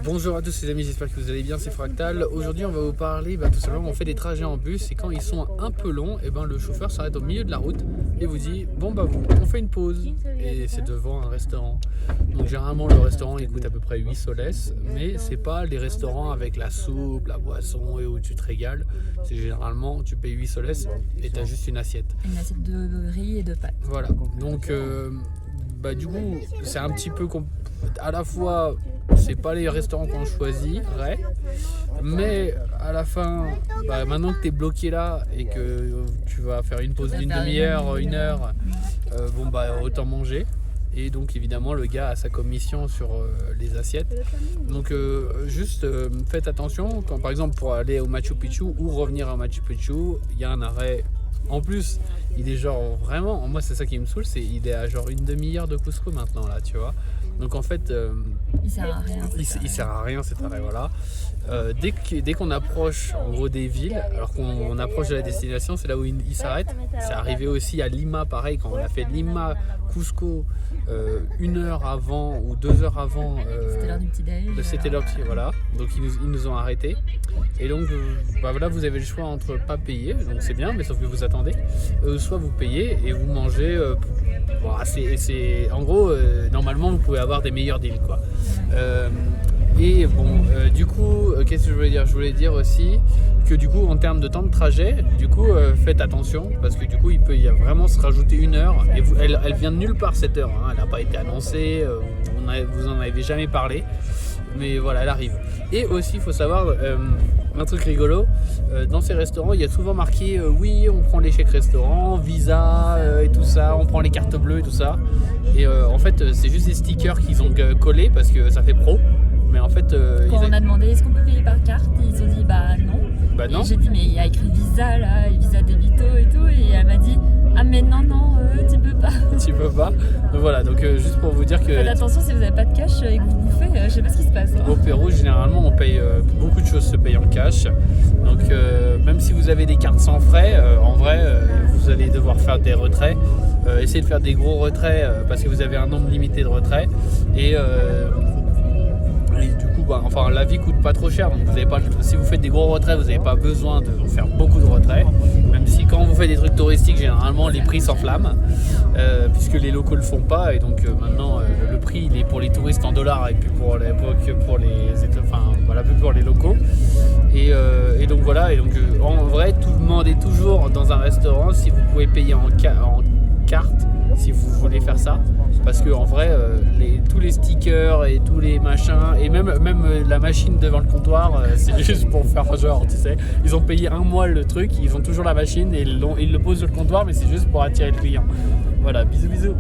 Bonjour à tous les amis, j'espère que vous allez bien, c'est Fractal. Aujourd'hui on va vous parler, tout simplement on fait des trajets en bus et quand ils sont un peu longs, le chauffeur s'arrête au milieu de la route et vous dit on fait une pause et c'est devant un restaurant. Donc généralement le restaurant il coûte à peu près 8 soles, mais c'est pas les restaurants avec la soupe, la boisson et où tu te régales. C'est généralement tu payes 8 soles et tu as juste une assiette. Une assiette de riz et de pâtes. Voilà, donc du coup c'est un petit peu à la fois c'est pas les restaurants qu'on choisirait, mais à la fin maintenant que tu es bloqué là et que tu vas faire une pause d'une demi-heure, une heure, autant manger. Et donc évidemment le gars a sa commission sur les assiettes. Donc faites attention quand par exemple pour aller au Machu Picchu ou revenir à Machu Picchu, il y a un arrêt. En plus, il est genre vraiment, moi c'est ça qui me saoule, il est à genre une demi-heure de Cusco maintenant là, tu vois. Donc en fait, il sert à rien. Il sert à rien cet arrêt, voilà. Dès qu'on approche en gros des villes, alors qu'on approche de la destination, c'est là où il s'arrête. C'est arrivé aussi à Lima, pareil, quand on a fait Lima, Cusco, 1 heure avant ou 2 heures avant. C'était l'heure du petit déj. C'était l'heure, voilà. Donc ils nous ont arrêtés. Et donc vous avez le choix entre pas payer, donc c'est bien, mais sauf que vous attendez, soit vous payez et vous mangez. En gros, normalement vous pouvez avoir des meilleurs deals, quoi. Du coup, qu'est-ce que je voulais dire? Je voulais dire aussi que du coup, en termes de temps de trajet, faites attention parce que du coup, il peut y vraiment se rajouter 1 heure. Et elle vient de nulle part cette heure. Hein, elle n'a pas été annoncée. Vous en avez jamais parlé. Mais voilà, elle arrive. Et aussi, il faut savoir un truc rigolo. Dans ces restaurants, il y a souvent marqué oui, on prend les chèques restaurant, Visa et tout ça, on prend les cartes bleues et tout ça. Et en fait, c'est juste des stickers qu'ils ont collés parce que ça fait pro. Mais en fait, quand on a demandé est-ce qu'on peut payer par carte, ils ont dit non. Non. Et j'ai dit mais il y a écrit Visa là, Visa Débito et tout, et elle m'a dit ah mais non tu peux pas. Tu peux pas. Donc voilà, juste pour vous dire que. Faites attention si vous n'avez pas de cash et que vous bouffez, je sais pas ce qui se passe. Au Pérou, généralement, on paye beaucoup de choses se payent en cash. Donc même si vous avez des cartes sans frais, en vrai, vous allez devoir faire des retraits. Essayez de faire des gros retraits parce que vous avez un nombre limité de retraits. Et du coup, la vie coûte pas trop cher. Donc vous avez pas, si vous faites des gros retraits, vous n'avez pas besoin de faire beaucoup de retraits. Même si quand vous faites des trucs touristiques, généralement les prix s'enflamment puisque les locaux le font pas. Et donc maintenant, le prix il est pour les touristes en dollars et puis pour les locaux. Et donc voilà. Et donc en vrai, demandez toujours dans un restaurant si vous pouvez payer en carte si vous voulez faire ça. Parce que en vrai, tous les stickers et tous les machins, et même la machine devant le comptoir, c'est juste pour faire genre, tu sais. Ils ont payé 1 mois le truc, ils ont toujours la machine et ils le posent sur le comptoir, mais c'est juste pour attirer le client. Voilà, bisous.